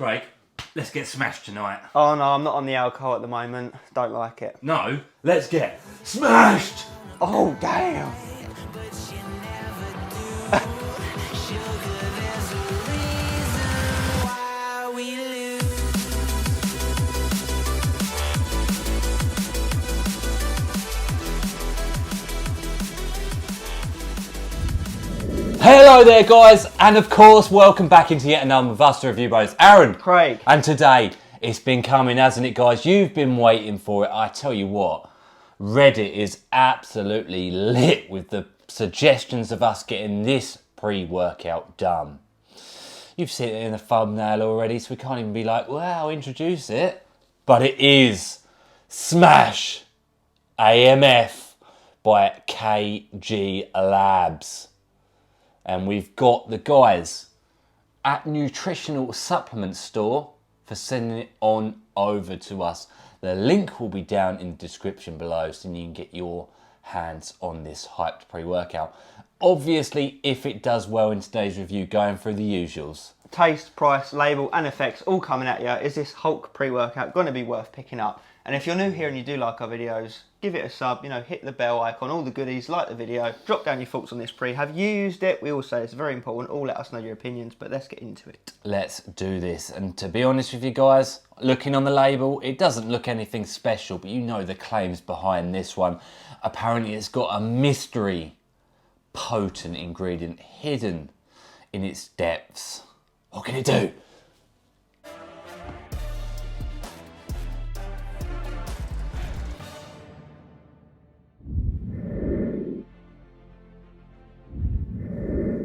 Craig, let's get smashed tonight. Oh no, I'm not on the alcohol at the moment. Don't like it. No, let's get smashed! Oh, damn. Hello there guys, and of course welcome back into yet another with us, the Review Bros. Aaron. Craig. And today, it's been coming, hasn't it guys? You've been waiting for it. I tell you what, Reddit is absolutely lit with the suggestions of us getting this pre-workout done. You've seen it in the thumbnail already, so we can't even be like, wow, introduce it. But it is Smash AMF by KG Labs. And we've got the guys at Nutritional Supplement Store for sending it on over to us. The link will be down in the description below so you can get your hands on this hyped pre-workout. Obviously, if it does well in today's review, going through the usuals. Taste, price, label and effects all coming at you. Is this Hulk pre-workout going to be worth picking up? And if you're new here and you do like our videos, give it a sub, hit the bell icon, all the goodies, like the video, drop down your thoughts on this pre. Have you used it? We all say it's very important. All let us know your opinions, but let's get into it. Let's do this. And to be honest with you guys, looking on the label, it doesn't look anything special, but you know the claims behind this one. Apparently it's got a mystery potent ingredient hidden in its depths. What can it do?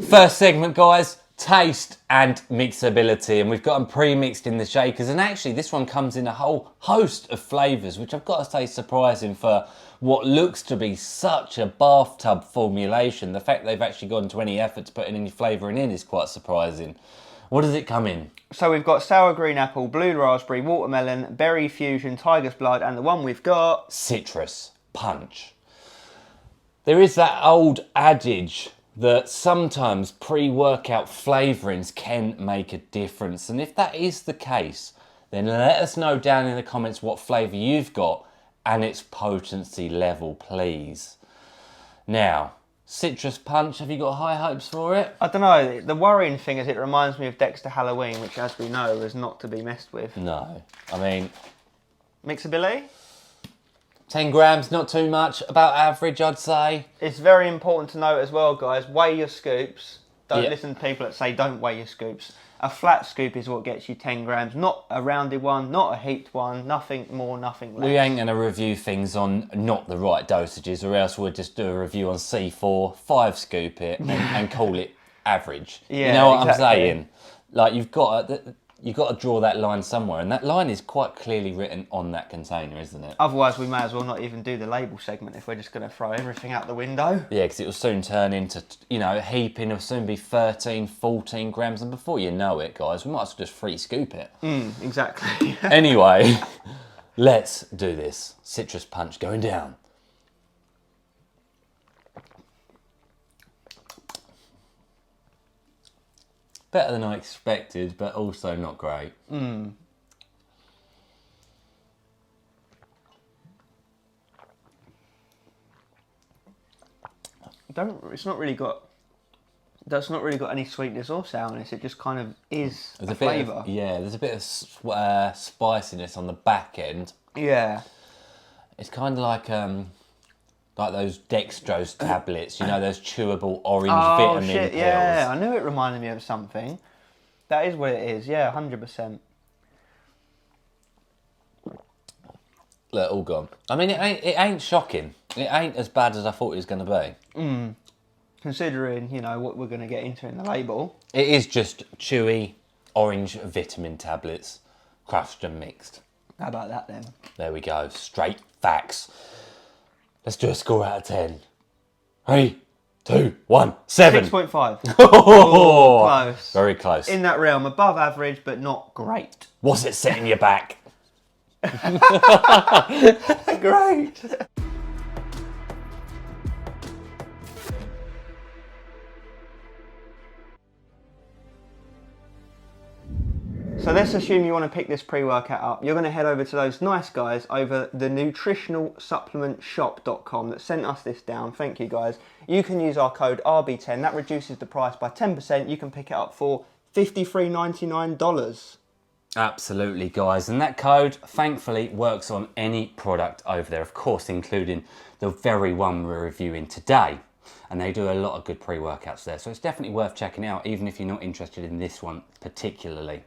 First segment guys, taste and mixability, and we've got them pre-mixed in the shakers, and actually this one comes in a whole host of flavours, which I've got to say surprising for what looks to be such a bathtub formulation. The fact they've actually gone to any effort to put any flavouring in is quite surprising. What does it come in? So we've got sour green apple, blue raspberry, watermelon, berry fusion, tiger's blood, and the one we've got... citrus punch. There is that old adage that sometimes pre-workout flavourings can make a difference. And if that is the case, then let us know down in the comments what flavour you've got and its potency level, please. Now, citrus punch, have you got high hopes for it? I don't know, the worrying thing is it reminds me of Dexter Halloween, which as we know is not to be messed with. No, I mean... Mixability? 10 grams, not too much, about average I'd say. It's very important to note as well guys, weigh your scoops. Don't listen to people that say don't weigh your scoops. A flat scoop is what gets you 10 grams, not a rounded one, not a heaped one, nothing more, nothing less. We ain't going to review things on not the right dosages, or else we'll just do a review on C4, 5 scoop it and call it average. Yeah, you know what exactly. I'm saying? Like you've got to draw that line somewhere, and that line is quite clearly written on that container, isn't it? Otherwise we may as well not even do the label segment if we're just going to throw everything out the window. Yeah, because it will soon turn into, heaping, it'll soon be 13, 14 grams, and before you know it, guys, we might as well just free scoop it. Exactly. Anyway, let's do this. Citrus punch going down. Better than I expected, but also not great. It's not really got any sweetness or sourness. It just kind of is There's a flavour. There's a bit of spiciness on the back end. Yeah. It's kind of like those dextrose tablets, those chewable orange vitamin pills. Yeah, I knew it reminded me of something. That is what it is, yeah, 100%. Look, all gone. I mean, it ain't shocking. It ain't as bad as I thought it was going to be. Considering, what we're going to get into in the label. It is just chewy orange vitamin tablets, crushed and mixed. How about that then? There we go, straight facts. Let's do a score out of 10. 3, 2, 1, 7. 6.5. Oh, close. Very close. In that realm, above average, but not great. What's it setting you back? Great. So let's assume you want to pick this pre-workout up. You're going to head over to those nice guys over the nutritionalsupplementshop.com that sent us this down. Thank you guys. You can use our code RB10. That reduces the price by 10%. You can pick it up for $53.99. Absolutely, guys. And that code, thankfully, works on any product over there, of course, including the very one we're reviewing today. And they do a lot of good pre-workouts there. So it's definitely worth checking out, even if you're not interested in this one particularly.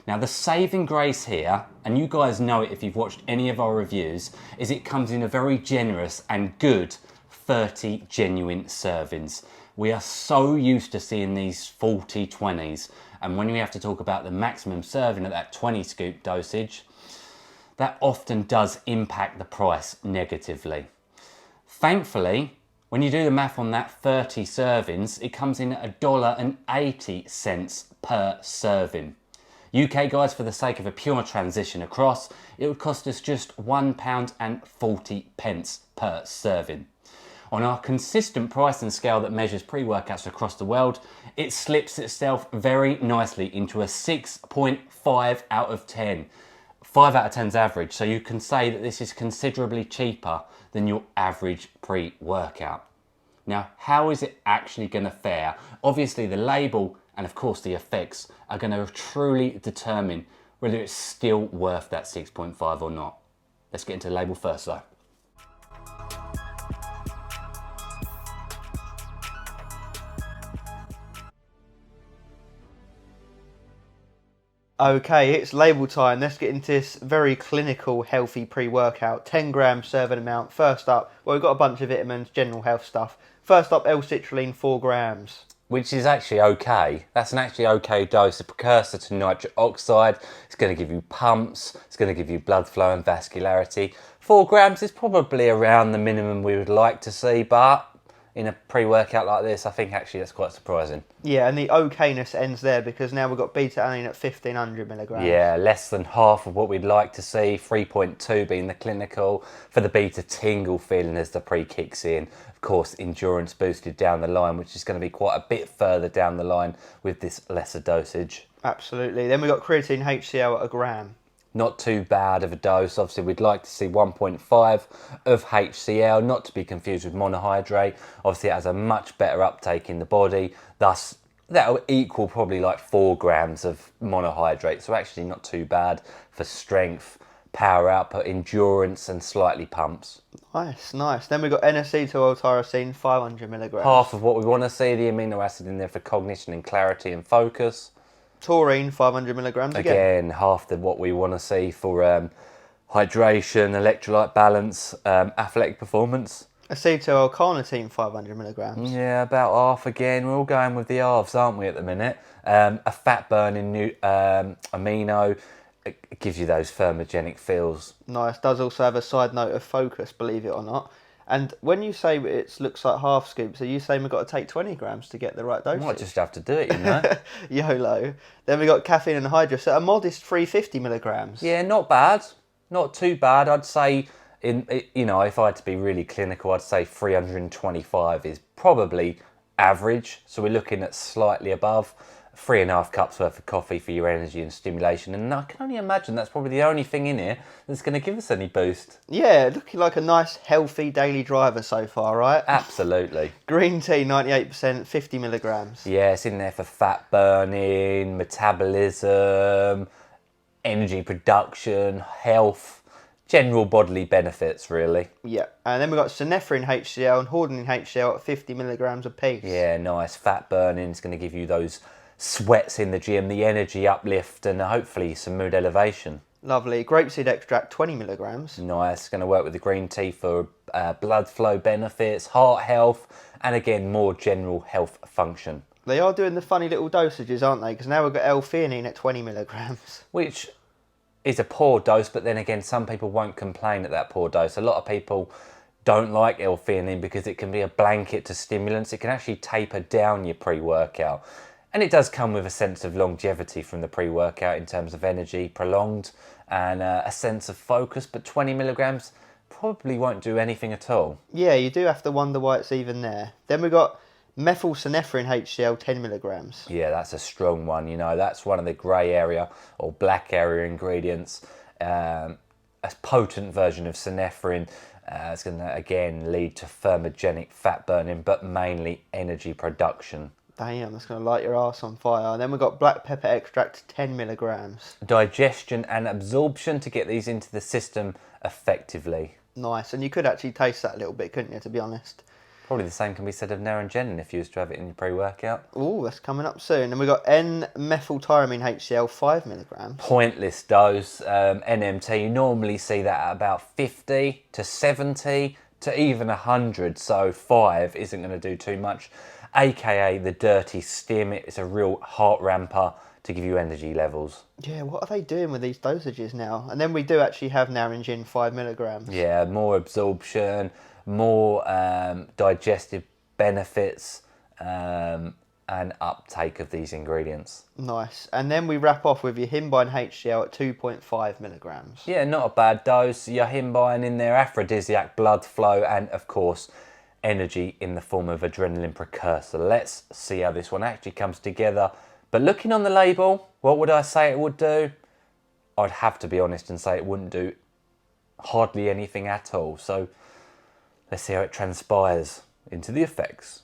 Now, the saving grace here, and you guys know it if you've watched any of our reviews, is it comes in a very generous and good 30 genuine servings. We are so used to seeing these 40 20s, and when we have to talk about the maximum serving at that 20 scoop dosage, that often does impact the price negatively. Thankfully, when you do the math on that 30 servings, it comes in at $1.80 per serving. UK guys, for the sake of a pure transition across, it would cost us just £1.40 per serving. On our consistent pricing scale that measures pre-workouts across the world, it slips itself very nicely into a 6.5 out of 10. 5 out of 10's average, so you can say that this is considerably cheaper than your average pre-workout. Now, how is it actually going to fare? Obviously, the label and of course the effects are going to truly determine whether it's still worth that 6.5 or not. Let's get into the label first though. Okay, it's label time. Let's get into this very clinical, healthy pre-workout. 10 gram serving amount. First up, well, we've got a bunch of vitamins, general health stuff. First up, L-citrulline, 4 grams. Which is actually okay. That's an actually okay dose. A precursor to nitric oxide. It's going to give you pumps. It's going to give you blood flow and vascularity. 4 grams is probably around the minimum we would like to see, but in a pre-workout like this, I think actually that's quite surprising. Yeah, and the okayness ends there because now we've got beta-alanine at 1500 milligrams. Yeah, less than half of what we'd like to see, 3.2 being the clinical. For the beta tingle feeling as the pre kicks in. Of course, endurance boosted down the line, which is going to be quite a bit further down the line with this lesser dosage. Absolutely. Then we've got creatine HCl at 1 gram. Not too bad of a dose. Obviously, we'd like to see 1.5 of HCl, not to be confused with monohydrate. Obviously, it has a much better uptake in the body. Thus, that'll equal probably like 4 grams of monohydrate. So actually not too bad for strength, power output, endurance, and slightly pumps. Nice, nice. Then we've got N-acetyl-L-tyrosine, 500 milligrams. Half of what we want to see, the amino acid in there for cognition and clarity and focus. Taurine, 500 milligrams Again, half what we want to see for hydration, electrolyte balance, athletic performance. Acetyl-L-carnitine, 500 milligrams. Yeah, about half again. We're all going with the halves, aren't we, at the minute? A fat burning new amino. It gives you those thermogenic feels. Nice. Does also have a side note of focus, believe it or not. And when you say it looks like half scoops, are you saying we've got to take 20 grams to get the right dosage? Might just have to do it, you know. YOLO. Then we got caffeine and hydrous at a modest 350 milligrams. Yeah, not bad. Not too bad. I'd say, if I had to be really clinical, I'd say 325 is probably average. So we're looking at slightly above. 3.5 cups worth of coffee for your energy and stimulation, and I can only imagine that's probably the only thing in here that's going to give us any boost. Yeah, looking like a nice healthy daily driver so far, right? Absolutely. Green tea, 98%, 50 milligrams. Yeah, it's in there for fat burning, metabolism, energy production, health, general bodily benefits, really. Yeah, and then we've got synephrine HCl and hordenine HCl at 50 milligrams apiece. Yeah, nice. Fat burning is going to give you those sweats in the gym, the energy uplift, and hopefully some mood elevation. Lovely. Grapeseed extract, 20 milligrams. Nice. Going to work with the green tea for blood flow benefits, heart health, and again, more general health function. They are doing the funny little dosages, aren't they? Because now we've got L-theanine at 20 milligrams. Which is a poor dose, but then again, some people won't complain at that poor dose. A lot of people don't like L-theanine because it can be a blanket to stimulants. It can actually taper down your pre-workout. And it does come with a sense of longevity from the pre-workout in terms of energy, prolonged, and a sense of focus, but 20 milligrams probably won't do anything at all. Yeah, you do have to wonder why it's even there. Then we've got Methylphenephrine HCl 10 milligrams. Yeah, that's a strong one. You know, that's one of the grey area or black area ingredients. A potent version of synephrine. It's going to, again, lead to thermogenic fat burning, but mainly energy production. Damn, that's going to light your ass on fire. And then we've got black pepper extract, 10 milligrams. Digestion and absorption to get these into the system effectively. Nice. And you could actually taste that a little bit, couldn't you, to be honest? Probably the same can be said of naringenin if you was to have it in your pre-workout. Oh, that's coming up soon. And we've got N-methyltyramine HCl, 5 milligrams. Pointless dose. NMT, you normally see that at about 50 to 70 to even 100, so 5 isn't going to do too much. AKA the dirty stim. It's a real heart ramper to give you energy levels. Yeah, what are they doing with these dosages now? And then we do actually have naringin, 5 milligrams. Yeah, more absorption, more digestive benefits and uptake of these ingredients. Nice. And then we wrap off with your Himbine HCl at 2.5 milligrams. Yeah, not a bad dose. Your Himbine in there, aphrodisiac, blood flow, and of course, energy in the form of adrenaline precursor. Let's see how this one actually comes together. But looking on the label, what would I say it would do? I'd have to be honest and say it wouldn't do hardly anything at all. So let's see how it transpires into the effects.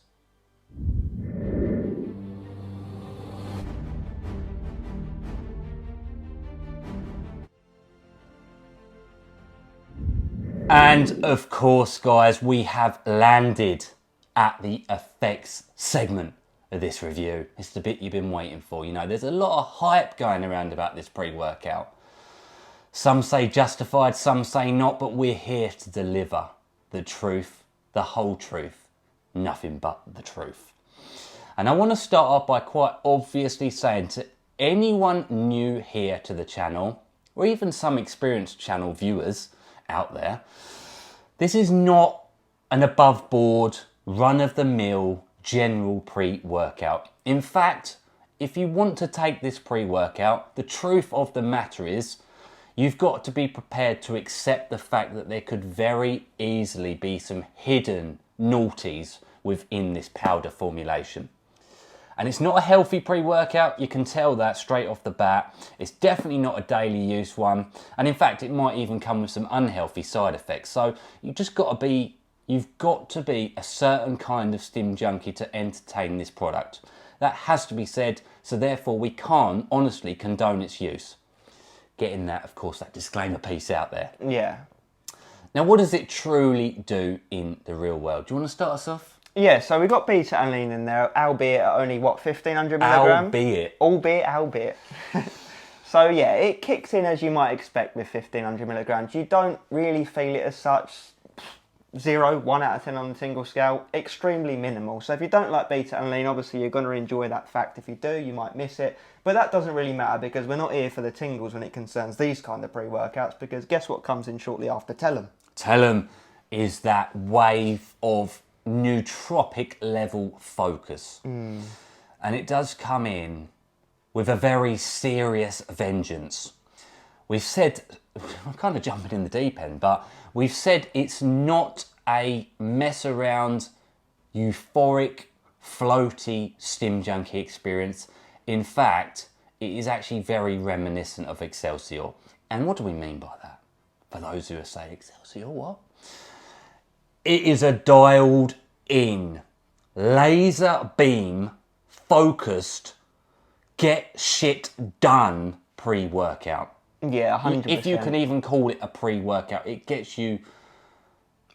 And of course, guys, we have landed at the effects segment of this review. It's the bit you've been waiting for. You know, there's a lot of hype going around about this pre-workout. Some say justified, some say not, but we're here to deliver the truth, the whole truth, nothing but the truth. And I want to start off by quite obviously saying to anyone new here to the channel, or even some experienced channel viewers out there, this is not an above board, run-of-the-mill, general pre-workout. In fact, if you want to take this pre-workout, the truth of the matter is you've got to be prepared to accept the fact that there could very easily be some hidden naughties within this powder formulation. And it's not a healthy pre-workout, you can tell that straight off the bat. It's definitely not a daily use one. And in fact, it might even come with some unhealthy side effects. So you've got to be a certain kind of stim junkie to entertain this product. That has to be said, so therefore we can't honestly condone its use. Getting that, of course, that disclaimer piece out there. Yeah. Now, what does it truly do in the real world? Do you want to start us off? Yeah, so we got beta-alanine in there, albeit at only, what, 1,500 milligrams? Albeit. So yeah, it kicks in as you might expect with 1,500 milligrams. You don't really feel it as such. 0, 1 out of 10 on the tingle scale, extremely minimal. So if you don't like beta-alanine, obviously you're going to enjoy that fact. If you do, you might miss it. But that doesn't really matter because we're not here for the tingles when it concerns these kind of pre-workouts, because guess what comes in shortly after? Tell 'em. Tell 'em is that wave of nootropic level focus. And it does come in with a very serious vengeance. We've said, I'm kind of jumping in the deep end, but we've said it's not a mess around, euphoric, floaty stim junkie experience. In fact, it is actually very reminiscent of Excelsior. And what do we mean by that? For those who are saying, Excelsior, what? It is a dialed in, laser beam, focused, get shit done pre-workout. Yeah, 100%. If you can even call it a pre-workout, it gets you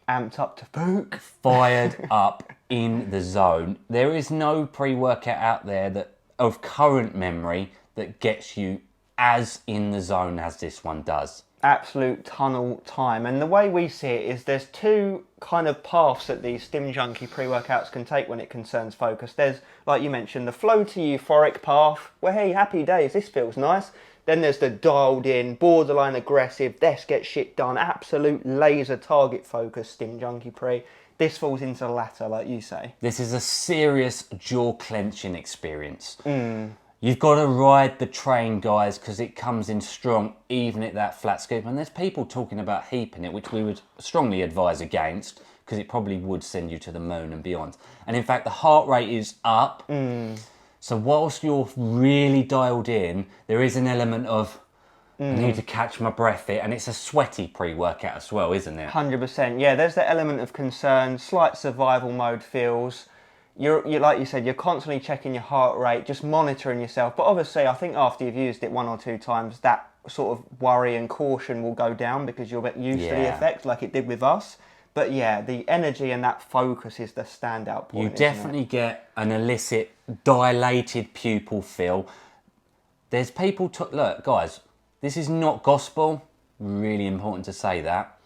amped up to spook. Fired up in the zone. There is no pre-workout out there that of current memory that gets you as in the zone as this one does. Absolute tunnel time. And the way we see it is there's two kind of paths that these stim junkie pre-workouts can take when it concerns focus. There's, like you mentioned, the floaty euphoric path where, hey, happy days, this feels nice. Then there's the dialed in, borderline aggressive, let's get shit done, absolute laser target focus stim junkie pre. This falls into the latter, like you say. This is a serious jaw clenching experience. You've got to ride the train, guys, because it comes in strong, even at that flat scoop. And there's people talking about heaping it, which we would strongly advise against, because it probably would send you to the moon and beyond. And in fact, the heart rate is up. So whilst you're really dialed in, there is an element of, I need to catch my breath here. And it's a sweaty pre-workout as well, isn't it? 100%. Yeah, there's the element of concern, slight survival mode feels. You're like you said, you're constantly checking your heart rate, just monitoring yourself. But obviously, I think after you've used it 1 or 2 times, that sort of worry and caution will go down because you'll get used to the effect like it did with us. But yeah, the energy and that focus is the standout point. You definitely get an illicit, dilated pupil feel. There's people, look, guys, this is not gospel. Really important to say that.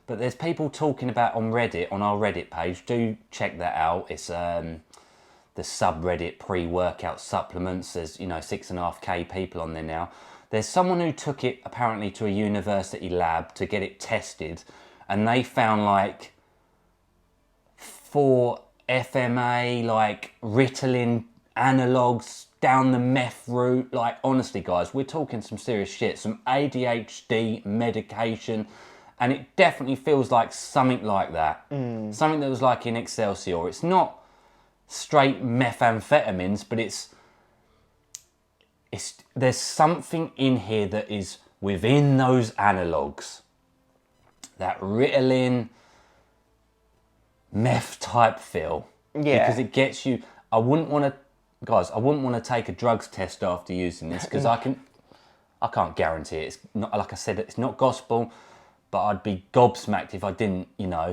But there's people talking about on Reddit, on our Reddit page. Do check that out. It's the subreddit pre-workout supplements. There's 6.5k people on there now. There's someone who took it apparently to a university lab to get it tested, and they found like 4 FMA, like Ritalin analogues down the meth route. Like, honestly, guys, we're talking some serious shit. Some ADHD medication. And it definitely feels like something like that. Something that was like in Excelsior. It's not straight methamphetamines, but there's something in here that is within those analogues. That Ritalin meth type feel. Yeah. Because it gets you, I wouldn't want to take a drugs test after using this, because I can't guarantee it. It's not, like I said, it's not gospel. But I'd be gobsmacked if I didn't,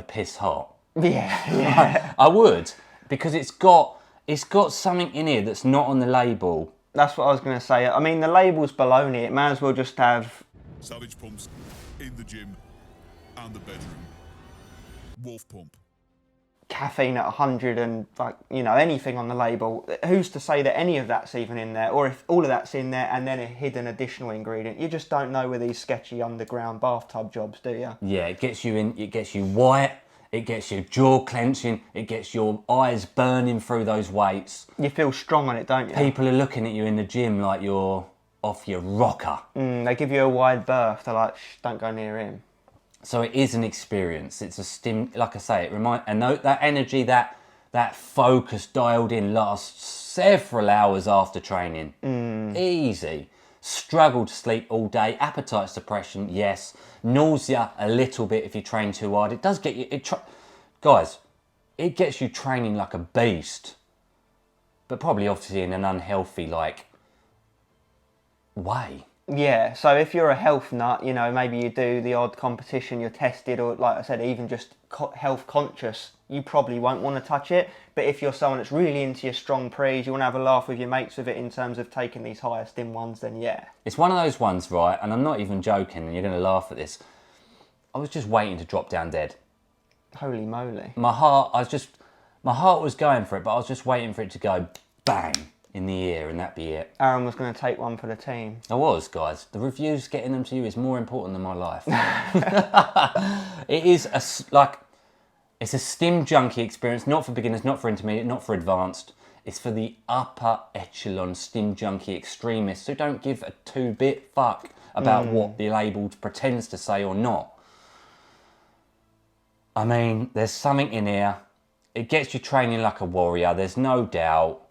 piss hot. Yeah. I would, because it's got something in here that's not on the label. That's what I was going to say. I mean, the label's baloney. It may as well just have Savage pumps in the gym and the bedroom. Wolf pump. caffeine at 100 and anything on the label. Who's to say that any of that's even in there, or if all of that's in there and then a hidden additional ingredient? You just don't know with these sketchy underground bathtub jobs, do you? Yeah, it gets you white, it gets you jaw clenching, it gets your eyes burning through those weights. You feel strong on it, don't you? People are looking at you in the gym like you're off your rocker. They give you a wide berth. They're like, shh, don't go near him. So it is an experience. It's a stim. Like I say, that energy, that focus dialed in lasts several hours after training. Easy. Struggle to sleep all day. Appetite suppression, yes. Nausea a little bit if you train too hard. It does get you. Guys, it gets you training like a beast, but probably obviously in an unhealthy way. Yeah, so if you're a health nut, maybe you do the odd competition, you're tested, or like I said, even just health conscious, you probably won't want to touch it. But if you're someone that's really into your strong pre's, you want to have a laugh with your mates with it in terms of taking these higher stim ones, then yeah. It's one of those ones, right, and I'm not even joking, and you're going to laugh at this. I was just waiting to drop down dead. Holy moly. My heart was going for it, but I was just waiting for it to go bang in the ear, and that'd be it. Aaron was going to take one for the team. I was, guys. The reviews, getting them to you is more important than my life. It is it's a stim junkie experience, not for beginners, not for intermediate, not for advanced. It's for the upper echelon stim junkie extremists who don't give a two-bit fuck about what the label pretends to say or not. I mean, there's something in here. It gets you training like a warrior, there's no doubt.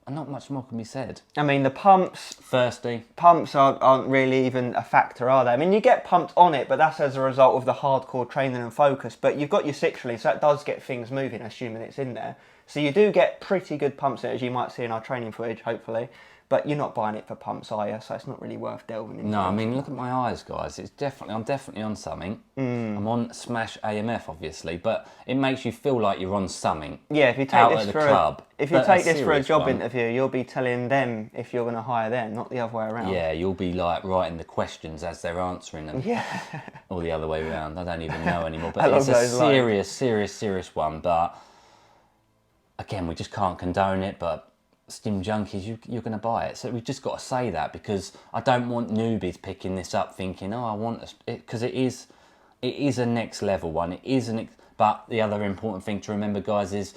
And not much more can be said. I mean, the pumps aren't really even a factor, are they? I mean, you get pumped on it, but that's as a result of the hardcore training and focus. But you've got your 6 release, so that does get things moving, assuming it's in there. So you do get pretty good pumps in it, as you might see in our training footage, hopefully. But you're not buying it for pumps, are you? So it's not really worth delving into. No, I mean, look at my eyes, guys. I'm definitely on something. I'm on Smash AMF, obviously, but it makes you feel like you're on something. Yeah, if you take this for a job interview, you'll be telling them if you're going to hire them, not the other way around. Yeah, you'll be like writing the questions as they're answering them. Yeah. Or the other way around. I don't even know anymore. But it's a serious one. But again, we just can't condone it. But stim junkies, you're going to buy it. So we've just got to say that, because I don't want newbies picking this up thinking, oh, I want it, because it is a next level one. But the other important thing to remember, guys, is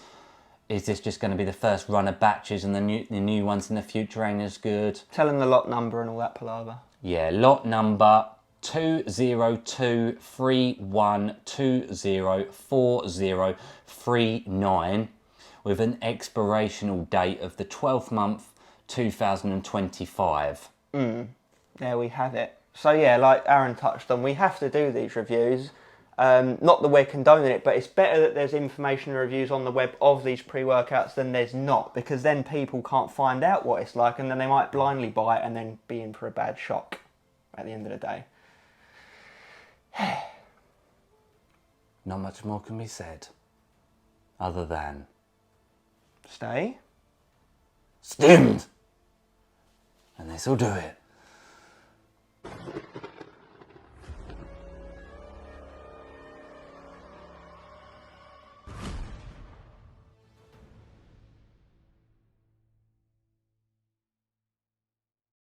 this just going to be the first run of batches, and the new ones in the future ain't as good? Tell them the lot number and all that palaver. Yeah, lot number 20231204039 with an expirational date of the 12th month 2025. There we have it. So yeah, like Aaron touched on, we have to do these reviews. Not that we're condoning it, but it's better that there's information and reviews on the web of these pre-workouts than there's not, because then people can't find out what it's like and then they might blindly buy it and then be in for a bad shock at the end of the day. Not much more can be said other than Stay stimmed, and this'll do it.